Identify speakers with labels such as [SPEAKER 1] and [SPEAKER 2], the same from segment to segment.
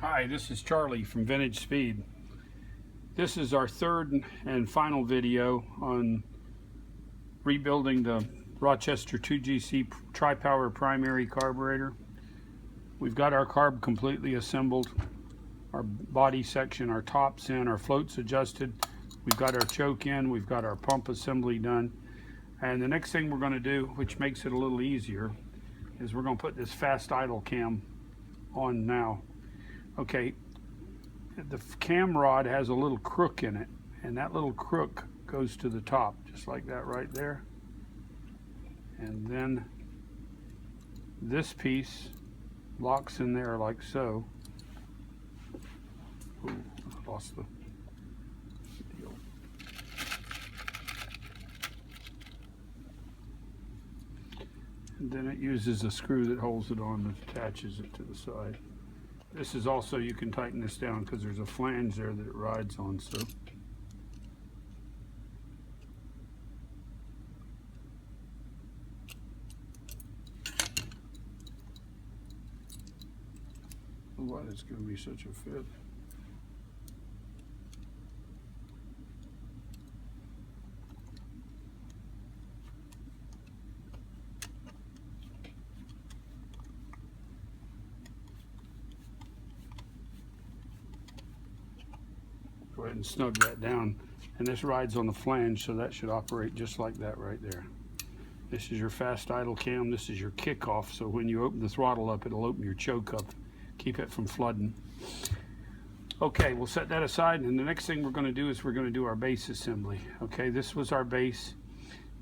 [SPEAKER 1] Hi, this is Charlie from Vintage Speed. This is our third and final video on rebuilding the Rochester 2GC tri-power primary carburetor. We've got our carb completely assembled, our body section, our tops in, our floats adjusted. We've got our choke in, we've got our pump assembly done. And the next thing we're going to do, which makes it a little easier, is we're going to put this fast idle cam on now. Okay, the cam rod has a little crook in it, and that little crook goes to the top, just like that right there. And then this piece locks in there like so. Ooh, I lost the deal. And then it uses a screw that holds it on and attaches it to the side. This is also, you can tighten this down because there's a flange there that it rides on, so. Why it's going to be such a fit. Go ahead and snug that down, and this rides on the flange, so that should operate just like that right there. This is your fast idle cam. This is your kickoff, so when you open the throttle up, it'll open your choke up, keep it from flooding. Okay, we'll set that aside, and the next thing we're going to do is we're going to do our base assembly. Okay, this was our base.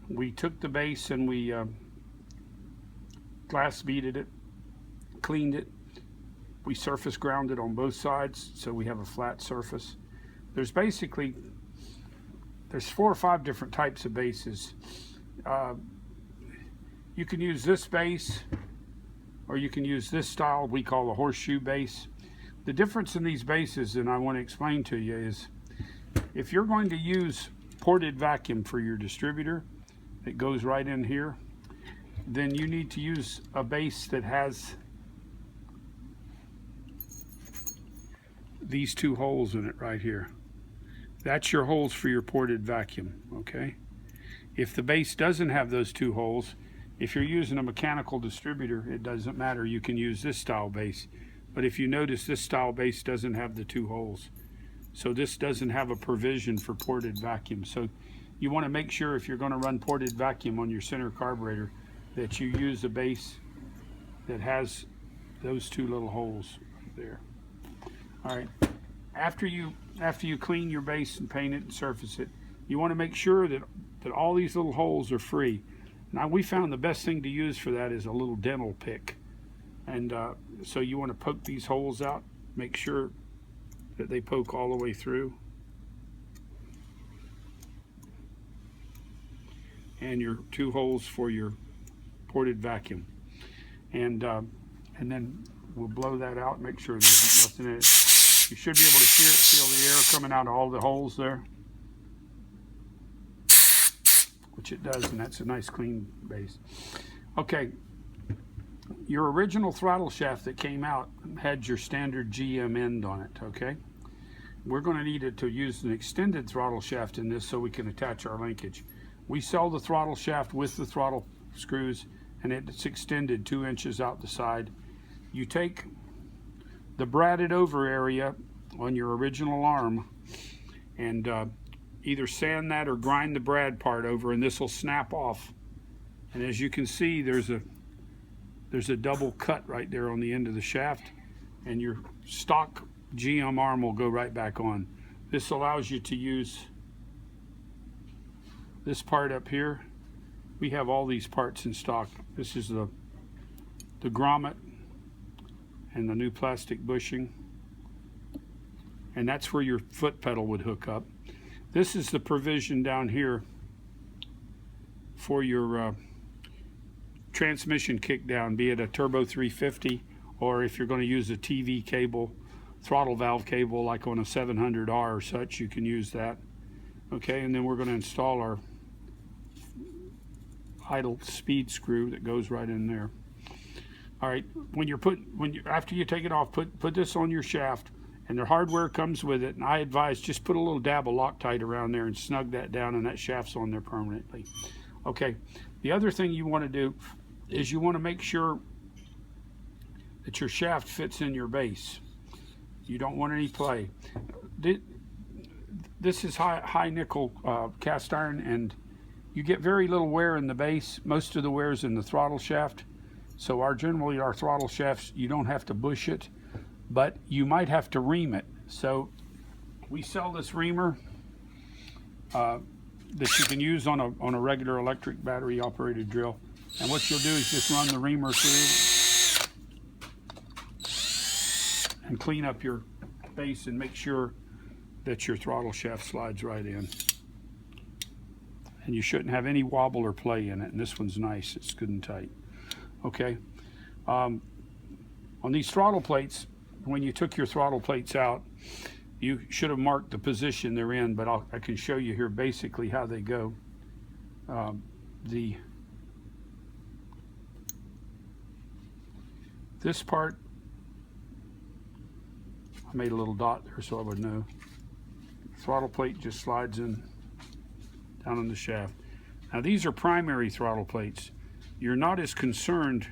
[SPEAKER 1] We took the base and we glass beaded it, cleaned it. We surface grounded on both sides, so we have a flat surface. There's 4 or 5 different types of bases. You can use this base, or you can use this style we call a horseshoe base. The difference in these bases, and I want to explain to you, is if you're going to use ported vacuum for your distributor that goes right in here, then you need to use a base that has these 2 holes in it right here. That's your holes for your ported vacuum, okay? If the base doesn't have those 2 holes, if you're using a mechanical distributor, it doesn't matter, you can use this style base. But if you notice, this style base doesn't have the 2 holes. So this doesn't have a provision for ported vacuum. So you want to make sure if you're going to run ported vacuum on your center carburetor that you use a base that has those 2 little holes right there. All right, after you clean your base and paint it and surface it, you want to make sure that all these little holes are free. Now, we found the best thing to use for that is a little dental pick. And so you want to poke these holes out, make sure that they poke all the way through. And your 2 holes for your ported vacuum. And then we'll blow that out, make sure there's nothing in it. You should be able to feel the air coming out of all the holes there, which it does, and that's a nice clean base. Okay, your original throttle shaft that came out had your standard GM end on it, okay? We're going to need it to use an extended throttle shaft in this so we can attach our linkage. We sell the throttle shaft with the throttle screws, and it's extended 2 inches out the side. You take the bradded over area on your original arm and either sand that or grind the brad part over, and this will snap off. And as you can see, there's a double cut right there on the end of the shaft, and your stock GM arm will go right back on. This allows you to use this part up here. We have all these parts in stock. This is the grommet and the new plastic bushing, and that's where your foot pedal would hook up. This is the provision down here for your transmission kick down, be it a turbo 350, or if you're going to use a TV cable, throttle valve cable like on a 700R or such, you can use that. Okay, and then we're going to install our idle speed screw that goes right in there. All right, after you take it off, put this on your shaft, and the hardware comes with it. And I advise just put a little dab of Loctite around there and snug that down, and that shaft's on there permanently. Okay, the other thing you want to do is you want to make sure that your shaft fits in your base. You don't want any play. This is high nickel cast iron, and you get very little wear in the base. Most of the wear is in the throttle shaft. So generally our throttle shafts, you don't have to bush it, but you might have to ream it. So we sell this reamer that you can use on a regular electric battery operated drill. And what you'll do is just run the reamer through and clean up your base and make sure that your throttle shaft slides right in. And you shouldn't have any wobble or play in it. And this one's nice, it's good and tight. Okay, on these throttle plates, when you took your throttle plates out, you should have marked the position they're in, but I can show you here basically how they go. This part, I made a little dot there so I would know. Throttle plate just slides in down in the shaft. Now these are primary throttle plates. You're not as concerned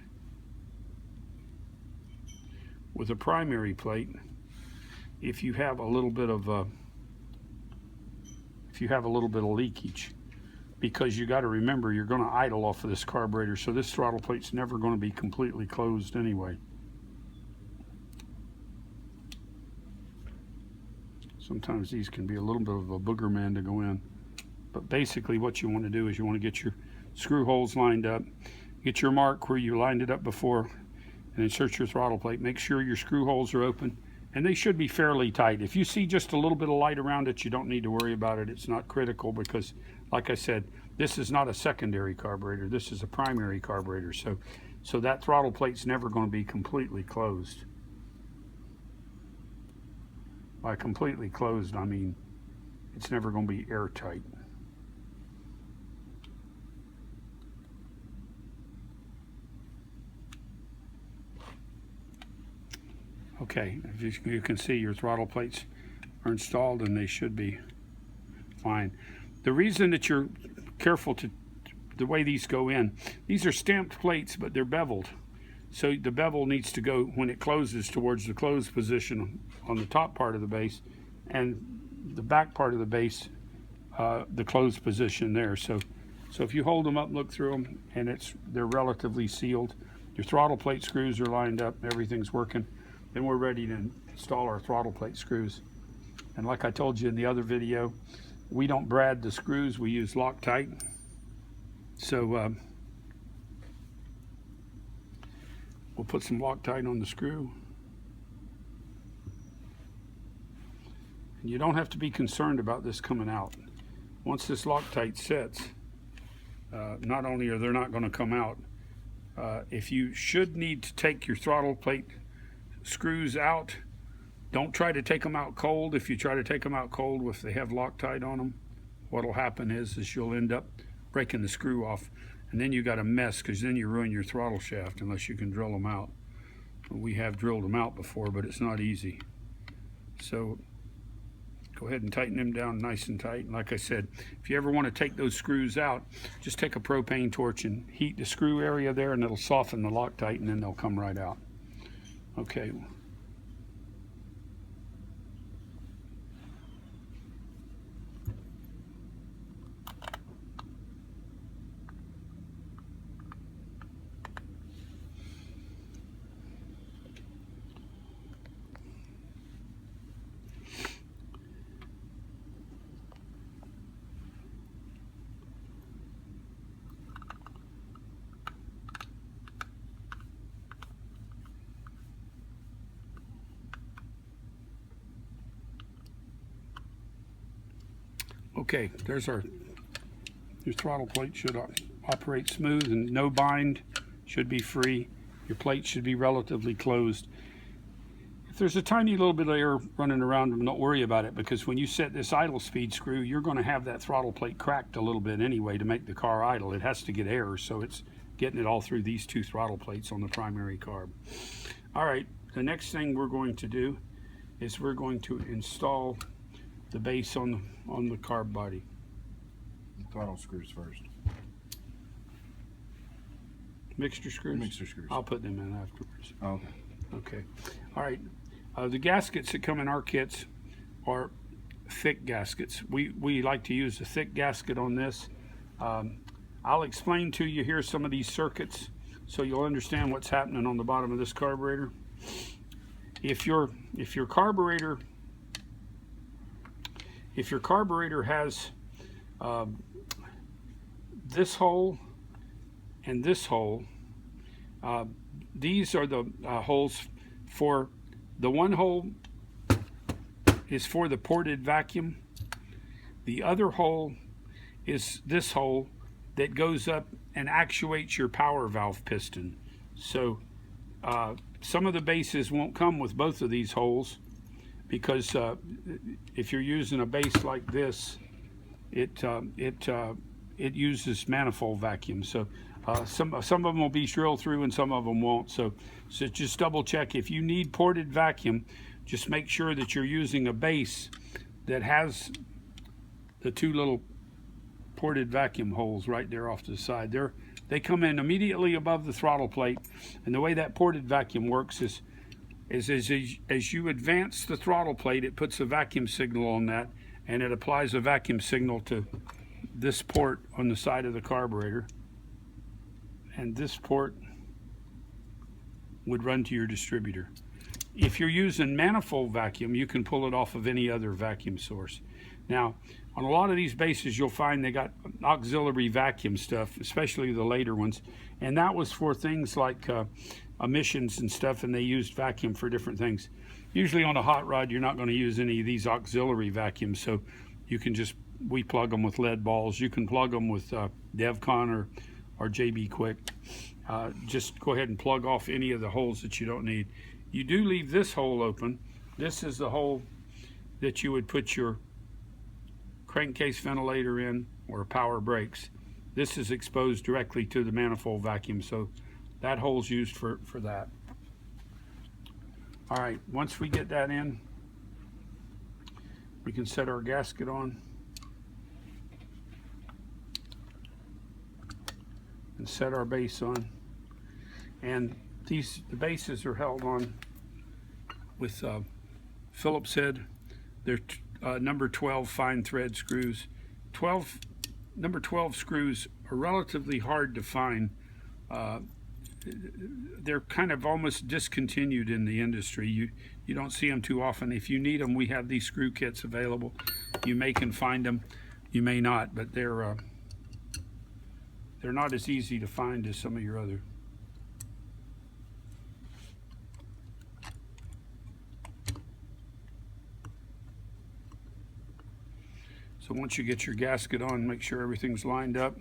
[SPEAKER 1] with a primary plate if you have a little bit of leakage, because you got to remember you're going to idle off of this carburetor, so this throttle plate's never going to be completely closed anyway. Sometimes these can be a little bit of a booger man to go in, but basically what you want to do is you want to get your screw holes lined up, get your mark where you lined it up before, and insert your throttle plate. Make sure your screw holes are open, and they should be fairly tight. If you see just a little bit of light around it, you don't need to worry about it. It's not critical because, like I said, this is not a secondary carburetor. This is a primary carburetor, so that throttle plate's never going to be completely closed. By completely closed, I mean it's never going to be airtight. Okay, as you can see, your throttle plates are installed and they should be fine. The reason that you're careful to the way these go in, these are stamped plates, but they're beveled. So the bevel needs to go when it closes towards the closed position on the top part of the base, and the back part of the base, the closed position there. So if you hold them up, look through them, and they're relatively sealed. Your throttle plate screws are lined up, everything's working. Then we're ready to install our throttle plate screws. And like I told you in the other video, we don't brad the screws, we use Loctite. So we'll put some Loctite on the screw. And you don't have to be concerned about this coming out. Once this Loctite sets, not only are they not going to come out, if you should need to take your throttle plate screws out, don't try to take them out cold. If you try to take them out cold, if they have Loctite on them, what'll happen is you'll end up breaking the screw off, and then you got a mess, because then you ruin your throttle shaft unless you can drill them out. We have drilled them out before, but it's not easy. So go ahead and tighten them down nice and tight. And like I said, if you ever want to take those screws out, just take a propane torch and heat the screw area there, and it'll soften the Loctite, and then they'll come right out. Okay. Okay, there's your throttle plate. Should operate smooth and no bind, should be free. Your plate should be relatively closed. If there's a tiny little bit of air running around, don't worry about it, because when you set this idle speed screw, you're going to have that throttle plate cracked a little bit anyway to make the car idle. It has to get air, so getting it all through these two throttle plates on the primary carb. All right, the next thing we're going to do is we're going to install the base on the carb body.
[SPEAKER 2] Throttle screws first.
[SPEAKER 1] Mixture screws?
[SPEAKER 2] Mixture screws.
[SPEAKER 1] I'll put them in afterwards.
[SPEAKER 2] Oh, okay.
[SPEAKER 1] Okay. All right. The gaskets that come in our kits are thick gaskets. We like to use a thick gasket on this. I'll explain to you here some of these circuits so you'll understand what's happening on the bottom of this carburetor. If your carburetor has this hole and this hole, these are the holes for the one hole is for the ported vacuum. The other hole is this hole that goes up and actuates your power valve piston. So some of the bases won't come with both of these holes because if you're using a base like this, it uses manifold vacuum. So some of them will be drilled through and some of them won't. So just double check. If you need ported vacuum, just make sure that you're using a base that has the two little ported vacuum holes right there off to the side. They come in immediately above the throttle plate, and the way that ported vacuum works is as you advance the throttle plate, it puts a vacuum signal on that, and it applies a vacuum signal to this port on the side of the carburetor, and this port would run to your distributor. If you're using manifold vacuum, you can pull it off of any other vacuum source. Now, on a lot of these bases, you'll find they got auxiliary vacuum stuff, especially the later ones, and that was for things like emissions and stuff, and they used vacuum for different things. Usually on a hot rod, you're not going to use any of these auxiliary vacuums, so you can we plug them with lead balls. You can plug them with DevCon or JB Quick. Just go ahead and plug off any of the holes that you don't need. You do leave this hole open. This is the hole that you would put your crankcase ventilator in or power brakes. This is exposed directly to the manifold vacuum, so that hole's used for that. All right, once we get that in, we can set our gasket on and set our base on. And the bases are held on with Phillips head. They're number 12 fine thread screws. Number 12 screws are relatively hard to find. They're kind of almost discontinued in the industry. You don't see them too often. If you need them, we have these screw kits available. You may can find them, you may not, but they're not as easy to find as some of your other. So once you get your gasket on, make sure everything's lined up.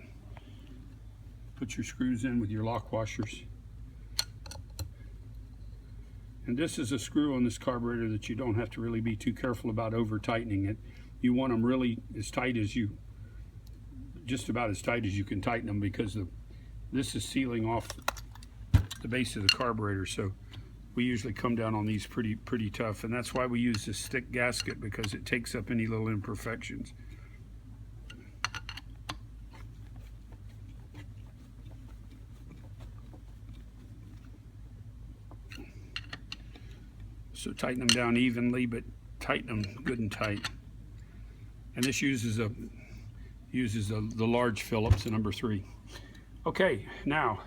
[SPEAKER 1] Put your screws in with your lock washers. And this is a screw on this carburetor that you don't have to really be too careful about over tightening it. You want them really as tight as just about as tight as you can tighten them, because this is sealing off the base of the carburetor. So we usually come down on these pretty tough, and that's why we use this thick gasket, because it takes up any little imperfections. So tighten them down evenly, but tighten them good and tight. And this uses the large Phillips, the number 3. Okay, now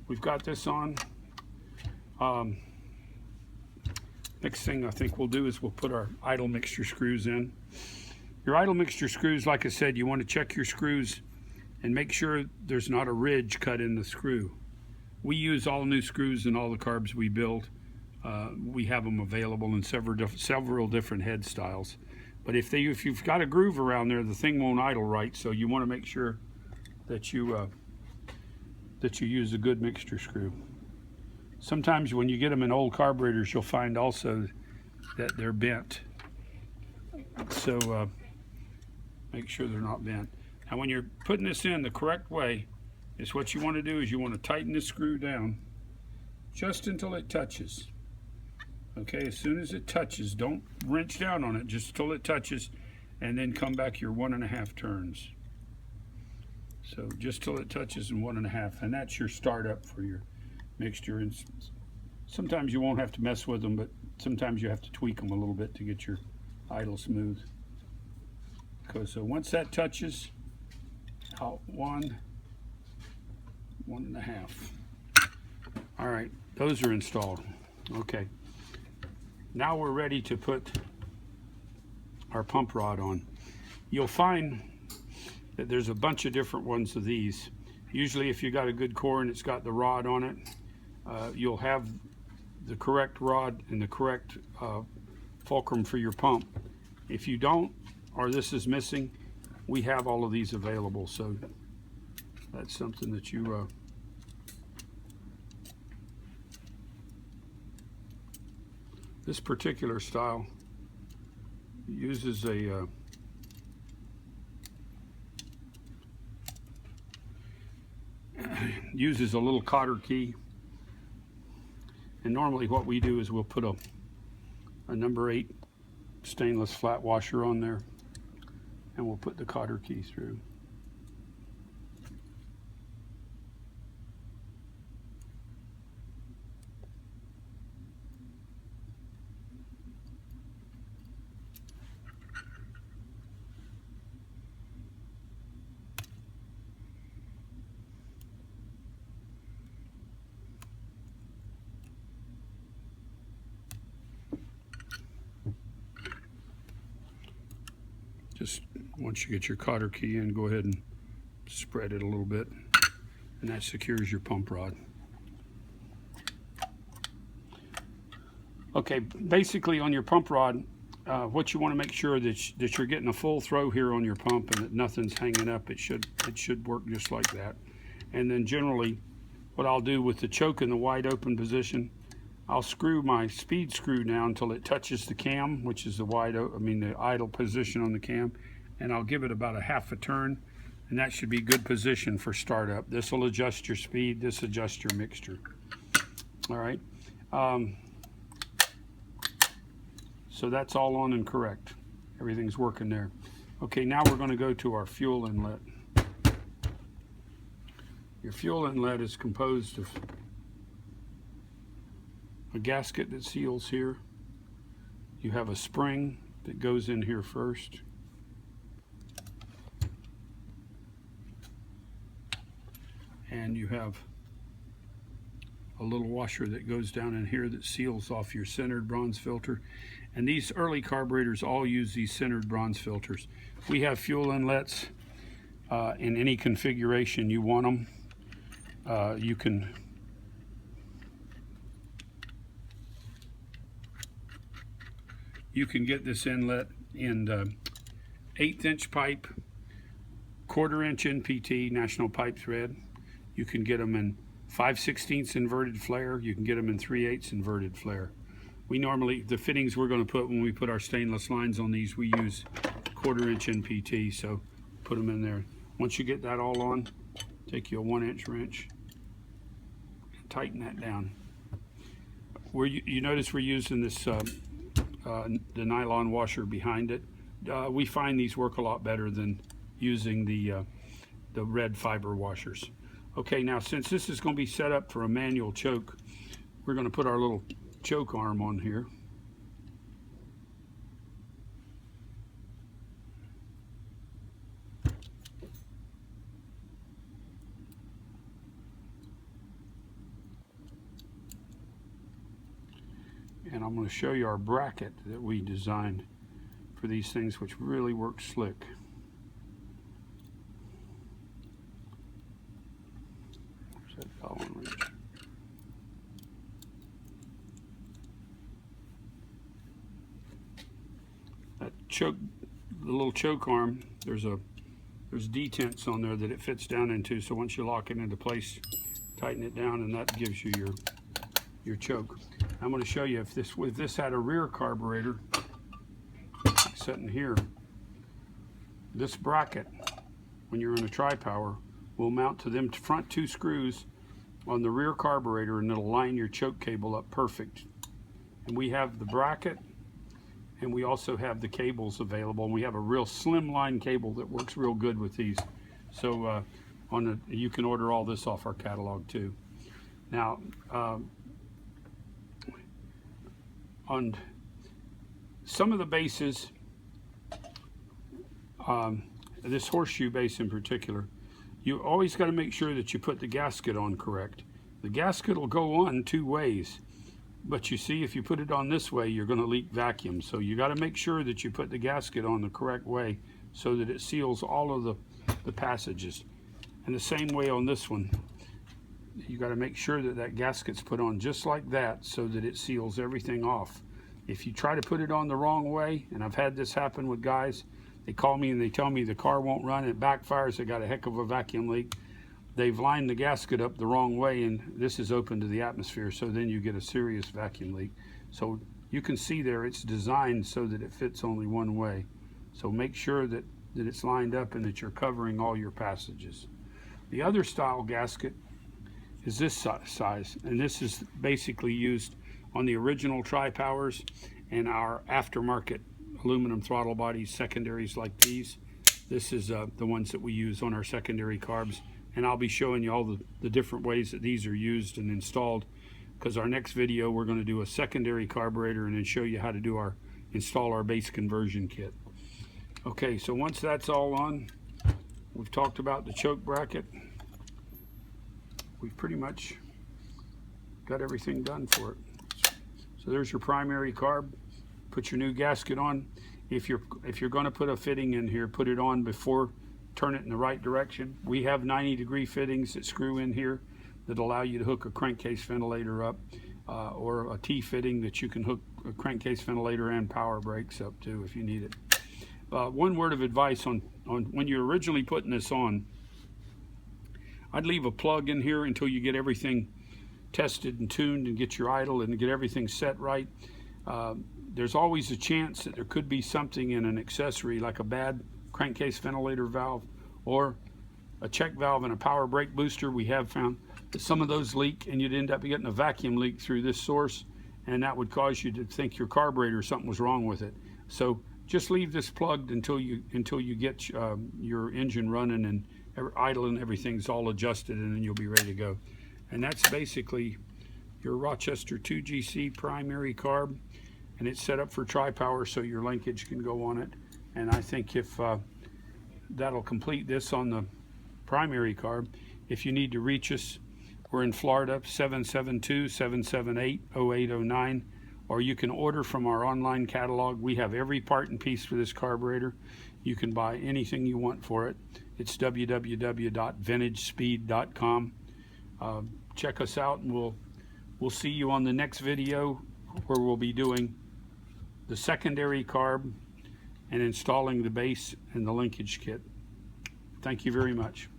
[SPEAKER 1] we've got this on. Next thing I think we'll do is we'll put our idle mixture screws in. Your idle mixture screws, like I said, you want to check your screws and make sure there's not a ridge cut in the screw. We use all new screws in all the carbs we build. We have them available in several different head styles. But if you've got a groove around there, the thing won't idle right. So you want to make sure that you use a good mixture screw. Sometimes when you get them in old carburetors, you'll find also that they're bent. So make sure they're not bent. Now when you're putting this in the correct way, is what you want to do is you want to tighten the screw down just until it touches. Okay, as soon as it touches, don't wrench down on it, just until it touches, and then come back your 1.5 turns. So just till it touches in 1.5, and that's your startup for your mixture. And sometimes you won't have to mess with them, but sometimes you have to tweak them a little bit to get your idle smooth. Okay, so once that touches, out 1.5. All right, those are installed. Okay, now we're ready to put our pump rod on. You'll find that there's a bunch of different ones of these. Usually if you got a good core and it's got the rod on it, you'll have the correct rod and the correct fulcrum for your pump. If you don't, or this is missing, we have all of these available, so that's something that you this particular style uses a uses a little cotter key, and normally what we do is we'll put a number 8 stainless flat washer on there, and we'll put the cotter key through. Just once you get your cotter key in, go ahead and spread it a little bit, and that secures your pump rod. Okay, basically on your pump rod, what you want to make sure that you're getting a full throw here on your pump and that nothing's hanging up. It should work just like that. And then generally, what I'll do with the choke in the wide open position, I'll screw my speed screw down until it touches the cam, which is the the idle position on the cam, and I'll give it about a 1/2 turn, and that should be good position for startup. This will adjust your speed, this adjusts your mixture. All right, so that's all on and correct. Everything's working there. Okay, now we're going to go to our fuel inlet. Your fuel inlet is composed of a gasket that seals here. You have a spring that goes in here first. And you have a little washer that goes down in here that seals off your centered bronze filter. And these early carburetors all use these centered bronze filters. We have fuel inlets in any configuration you want them. You can get this inlet in the 1/8 inch pipe, 1/4 inch NPT, National Pipe Thread. You can get them in 5/16 inverted flare. You can get them in 3/8 inverted flare. We normally, the fittings we're going to put when we put our stainless lines on these, we use 1/4 inch NPT, so put them in there. Once you get that all on, take you a 1-inch wrench, tighten that down. You notice we're using this the nylon washer behind it. We find these work a lot better than using the red fiber washers. Okay, now since this is going to be set up for a manual choke, we're going to put our little choke arm on here. And I'm going to show you our bracket that we designed for these things, which really works slick. Where's that Allen wrench? That choke, the little choke arm, there's detents on there that it fits down into, so once you lock it into place, tighten it down, and that gives you your choke. I'm going to show you if this had a rear carburetor sitting here, this bracket, when you're in a tri-power, will mount to them front 2 screws on the rear carburetor, and it'll line your choke cable up perfect. And we have the bracket, and we also have the cables available, and we have a real slim line cable that works real good with these. So you can order all this off our catalog too. Now on some of the bases, this horseshoe base in particular, you always got to make sure that you put the gasket on correct. The gasket will go on 2 ways, but you see, if you put it on this way, you're going to leak vacuum. So you got to make sure that you put the gasket on the correct way so that it seals all of the passages. And the same way on this one, you got to make sure that that gasket's put on just like that so that it seals everything off. If you try to put it on the wrong way, and I've had this happen with guys, they call me and they tell me the car won't run, it backfires, they got a heck of a vacuum leak. They've lined the gasket up the wrong way, and this is open to the atmosphere, so then you get a serious vacuum leak. So you can see there it's designed so that it fits only one way. So make sure that it's lined up and that you're covering all your passages. The other style gasket is this size, and this is basically used on the original tri-powers and our aftermarket aluminum throttle bodies, secondaries like these. This is the ones that we use on our secondary carbs, and I'll be showing you all the different ways that these are used and installed, because our next video we're going to do a secondary carburetor and then show you how to install our base conversion kit. Okay, so once that's all on, we've talked about the choke bracket. We've pretty much got everything done for it. So there's your primary carb. Put your new gasket on. If you're going to put a fitting in here, put it on before, turn it in the right direction. We have 90-degree fittings that screw in here that allow you to hook a crankcase ventilator up, or a T fitting that you can hook a crankcase ventilator and power brakes up to if you need it. One word of advice on when you're originally putting this on, I'd leave a plug in here until you get everything tested and tuned and get your idle and get everything set right. There's always a chance that there could be something in an accessory, like a bad crankcase ventilator valve or a check valve and a power brake booster. We have found that some of those leak, and you'd end up getting a vacuum leak through this source, and that would cause you to think your carburetor, something was wrong with it. So just leave this plugged until you get your engine running and idle and everything's all adjusted, and then you'll be ready to go. And that's basically your Rochester 2GC primary carb, and it's set up for tri-power so your linkage can go on it. And I think if that'll complete this on the primary carb. If you need to reach us, we're in Florida, 772-778-0809, or you can order from our online catalog. We have every part and piece for this carburetor. You can buy anything you want for it. It's www.vintagespeed.com. Check us out, and we'll see you on the next video, where we'll be doing the secondary carb and installing the base and the linkage kit. Thank you very much.